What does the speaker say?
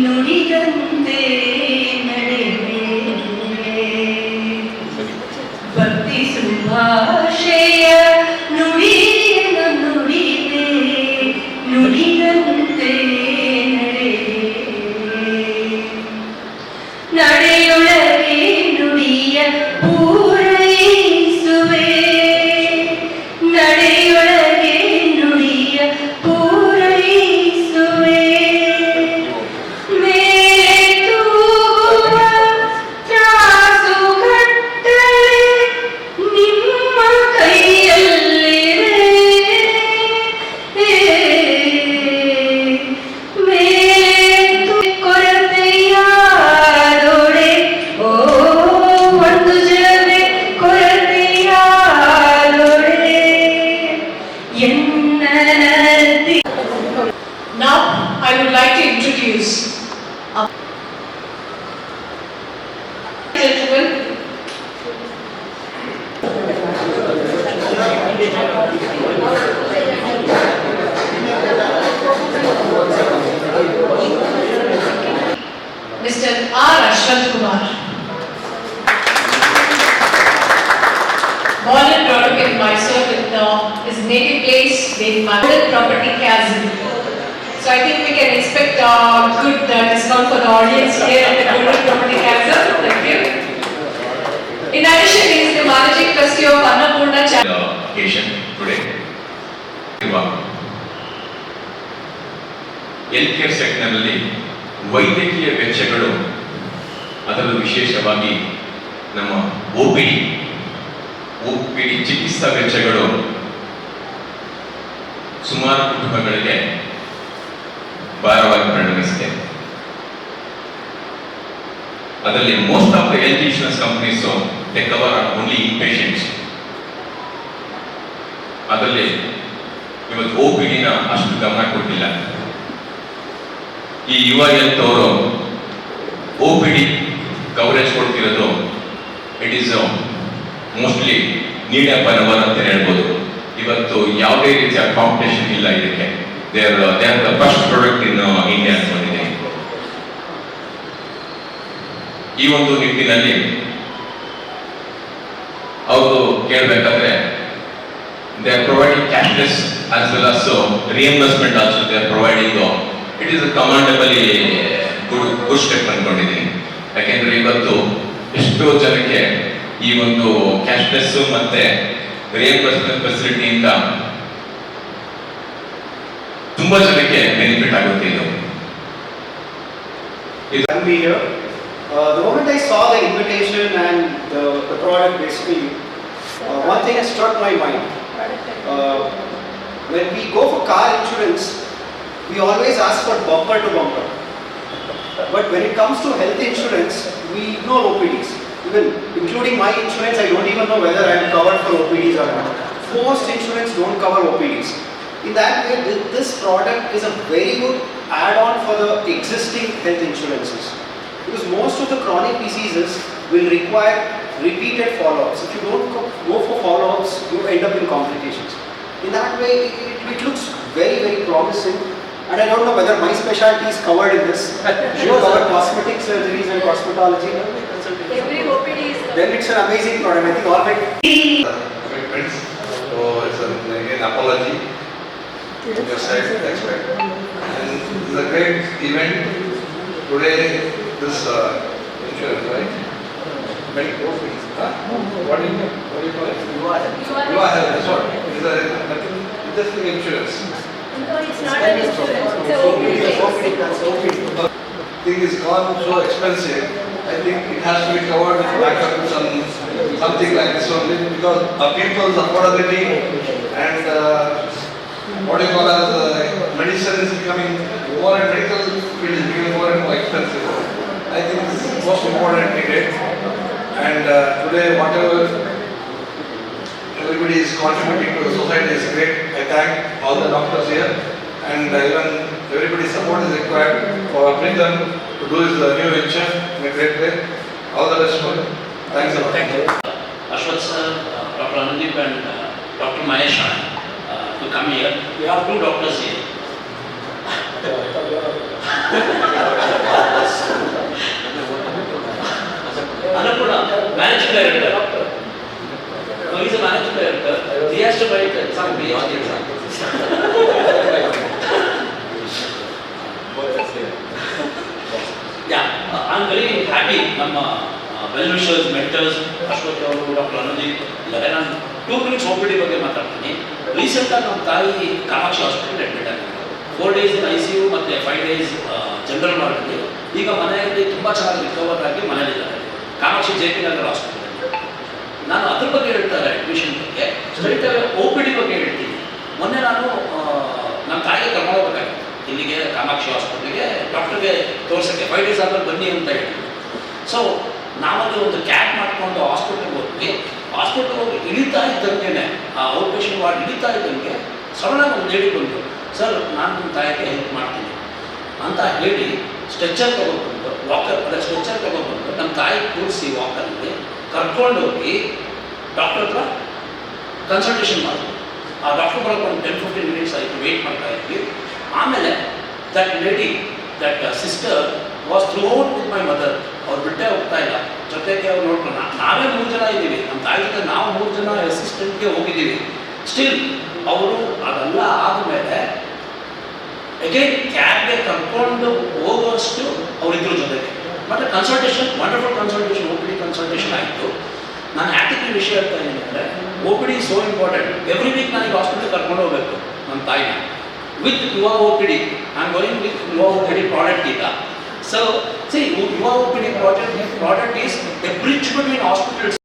ನುಡಿದಂತೆ ನಡೆವೆ ಭಕ್ತಿ ಸುಭಾಷೆಯ ನುಡಿಯ ನುಡಿವೆ ನುಡಿದಂತೆ ನಡೆಯೊಳಗೆ ನುಡಿಯ ಪೂರೈಸುವೆ ನಡೆಯೊಳಗೆ ನುಡಿಯ ಪೂರೈಸುವೆ ಮೇಲೆ ತೂಗುವ ತ್ರಾಸುಗಟ್ಟಲೆ ನಿಮ್ಮ ಕೈಯಲ್ಲಿದೆ ಮೇಲೆ ಕೊರತೆಯಾದೊಡೆ ಓ ಒಂದು ಜನ ಕೊರತೆಯಾದೊಡೆ ಎನ್ನನದಿ. Now I would like to introduce our gentleman, Mr. R. Ashwat Kumar. Born and brought up in Mysore with his native place being Mandal Property Chasm. So I think we can expect a good discount for the audience here at the Mandal Property Chasm. Thank you. In addition, he is the Managing Trustee of Annapurna Charities. Occasion today. Health care ಸೆಕ್ಟರ್ನಲ್ಲಿ ವೈದ್ಯಕೀಯ ವೆಚ್ಚಗಳು ಅದರಲ್ಲೂ ವಿಶೇಷವಾಗಿ ನಮ್ಮ OPD ಚಿಕಿತ್ಸಾ ವೆಚ್ಚಗಳು ಸುಮಾರು ಕುಟುಂಬಗಳಿಗೆ ಭಾರವಾಗಿ ಪರಿಣಮಿಸಿದೆ. ಅದರಲ್ಲಿ most of the health insurance companies they cover only in patients. ಅದರಲ್ಲಿ ಇವತ್ತು OPDನ ಅಷ್ಟು ಗಮನ ಕೊಟ್ಟಿಲ್ಲ. ಈ ಯುವ ಹೆಲ್ತ್ ಅವರು OPD ಕವರೇಜ್ ಕೊಡ್ತಿರೋದು it is mostly need upon hour ಅಂತ ಹೇಳ್ಬೋದು. ಇವತ್ತು ಯಾವುದೇ ರೀತಿಯ ಕಾಂಪಿಟೇಷನ್ ಇಲ್ಲ ಇದಕ್ಕೆ. They are the first product in India ಅಂದ್ಕೊಂಡಿದೆ. ಈ ಒಂದು ನಿಟ್ಟಿನಲ್ಲಿ ಅವರು ಕೇಳಬೇಕಾದ್ರೆ they are providing cashless as well as reimbursement also they are providing. It is a commendably good step ಅನ್ಕೊಂಡಿದ್ದೀನಿ. ಯಾಕೆಂದ್ರೆ ಇವತ್ತು ಎಷ್ಟೋ ಜನಕ್ಕೆ ಈ ಒಂದು ಕ್ಯಾಶ್ಲೆಸ್ ಮತ್ತೆ ರಿಯಂಬರ್ಸ್ಮೆಂಟ್ ಫೆಸಿಲಿಟಿಯಿಂದ ತುಂಬಾ ಜನಕ್ಕೆ ಬೆನಿಫಿಟ್ ಆಗುತ್ತೆ ಇದು. The moment I saw the invitation and the product, basically, one thing has struck my mind. When we go for car insurance, we always ask for bumper to bumper. But when it comes to health insurance, we ignore OPDs. Even including my insurance, I don't even know whether I am covered for OPDs or not. Most insurance don't cover OPDs. In that way, this product is a very good add-on for the existing health insurances. Because most of the chronic diseases will require repeated follow-ups. If you don't go for follow-ups, you end up in complications. In that way, it looks very, very promising. And I don't know whether my specialty is covered in this. You cover cosmetic surgeries and cosmetology. Every OPD is Then it's an amazing product. I think all my commitments. So it's again apology to your side, expect. And it's a great event today. This insurance, right? Medical fees. What do you call it? You are health. That's what. It's just the insurance. No, it's not an insurance. It's an OPD. Thing is gone so expensive. I think it has to be covered with backup with something like this only, because people's affordability and what do you call as medicine is becoming more, and medical field is becoming more and more expensive. I think this is most important needed. And today, whatever everybody is contributing to the society is great. I thank all the doctors here, and even everybody's support is required for Brindan to do his new venture in a great way. All the best for him. Thanks a lot. Thank you. Ashwat sir, Dr. Anandip and Dr. Mahesh to come here. We have two doctors here. Annapurna, managing director. No, he's a managing director. He has to write some PhD exam. Yeah, I'm very happy. ನಮ್ಮ well wishers, mentors, Ashwath ಅವರು, doctor Anudeep ಇದ್ದಾರೆ. ನಾನು 2 minutes OPD ಬಗ್ಗೆ ಮಾತಾಡ್ತೀನಿ. ರೀಸೆಂಟಾಗಿ ನಮ್ಮ ತಾಯಿ Kamakshi hospital admit ಆಗಿದ್ದಾರೆ. 4 days in ICU ಮತ್ತು 5 days ಜನರಲ್ ವಾರ್ಡಲ್ಲಿ. ಈಗ ಮನೆಯಲ್ಲಿ ತುಂಬ ಚೆನ್ನಾಗಿ ರಿಕವರ್ ಆಗಿ ಮನೆಯಲ್ಲಿದ್ದಾರೆ. ಕಾಮಾಕ್ಷಿ JP ನಗರ ಹಾಸ್ಪಿಟಲ್. ನಾನು ಅದ್ರ ಬಗ್ಗೆ ಹೇಳ್ತಾರೆ ಅಡ್ಮಿಷನ್ ಬಗ್ಗೆ. ಸ್ಟ್ರೈಟ್ OPD ಬಗ್ಗೆ ಹೇಳ್ತೀನಿ. ಮೊನ್ನೆ ನಾನು ನಮ್ಮ ತಾಯಿಗೆ ಕರ್ಕೊಂಡು ಹೋಗ್ಬೇಕಾಗಿತ್ತು ಇಲ್ಲಿಗೆ ಕಾಮಾಕ್ಷಿ ಹಾಸ್ಪಿಟಲ್ಗೆ, ಡಾಕ್ಟರ್ಗೆ ತೋರ್ಸೋಕ್ಕೆ 5 days ಆದ್ಮೇಲೆ ಬನ್ನಿ ಅಂತ ಹೇಳಿದ್ರು. ಸೊ ನಾವಲ್ಲಿ ಒಂದು ಕ್ಯಾಬ್ ಮಾಡಿಕೊಂಡು ಹಾಸ್ಪಿಟ್ಲಿಗೆ ಹೋದ್ವಿ. ಹಾಸ್ಪಿಟ್ಲಿಗೆ ಹೋಗಿ ಇಳಿತಾ ಇದ್ದಂಗೆ, ಆ ಔಟ್ ಪೇಷಂಟ್ ವಾರ್ಡ್ ಇಳಿತಾ ಇದ್ದಂಗೆ ಸಡನ್ನಾಗಿ ಒಂದು ಲೇಡಿ ಬಂದು, ಸರ್ ನಾನು ನಿಮ್ಮ ತಾಯಿಗೆ ಹೆಲ್ಪ್ ಮಾಡ್ತೀನಿ ಅಂತ ಹೇಳಿ ಸ್ಟ್ರೆಚ್ಚರ್ ತೊಗೊಬಂದು, ಸ್ಟ್ರೆಚ್ಚರ್ ತೊಗೊಬಂದು ನಮ್ಮ ತಾಯಿ ಕೂರಿಸಿ ವಾಕರಲ್ಲಿ ಕರ್ಕೊಂಡೋಗಿ ಡಾಕ್ಟರ್ ಹತ್ರ ಕನ್ಸಲ್ಟೇಷನ್ ಮಾಡಿದ್ರು. ಆ ಡಾಕ್ಟರ್ ಬರೋಕ್ಕೆ ಒಂದು 10-15 minutes ಆಯಿತು, ವೆಯ್ಟ್ ಮಾಡ್ತಾ ಇದ್ವಿ. ಆಮೇಲೆ that lady, that sister was through out with my mother. ಅವ್ರು ಬಿಟ್ಟೇ ಹೋಗ್ತಾ ಇಲ್ಲ, ಜೊತೆಗೆ ಅವ್ರು ನೋಡ್ಕೊಂಡು ನಾವೇ 3 ಜನ ಇದ್ದೀವಿ, ನಮ್ಮ ತಾಯಿ ಜೊತೆ ನಾವು 3 ಜನ ಅಸಿಸ್ಟೆಂಟ್ಗೆ ಹೋಗಿದ್ದೀವಿ. ಸ್ಟಿಲ್ ಅವರು ಅದೆಲ್ಲ ಆದಮೇಲೆ ಅಗೇನ್ ಕ್ಯಾಬ್ಗೆ ಕರ್ಕೊಂಡು ಹೋಗುವಷ್ಟು ಅವರಿಬ್ಬರ ಜೊತೆಗೆ. ಮತ್ತು consultation, wonderful consultation, OPD consultation ಆಯಿತು. ನಾನು ಯಾಕೆ ವಿಷಯ ಹೇಳ್ತಾ ಇದ್ದೀನಿ ಅಂದರೆ, OPD so important. Every week ನನಗೆ ಹಾಸ್ಪಿಟಲ್ ಕರ್ಕೊಂಡು ಹೋಗಬೇಕು ನಮ್ಮ ತಾಯಿನ. ವಿತ್ ಯುವ OPD, I am going with ಯುವ OPD ಪ್ರಾಡಕ್ಟ್ ಈಗ. So, see, ಯುವ OPD product is A bridge between hospitals.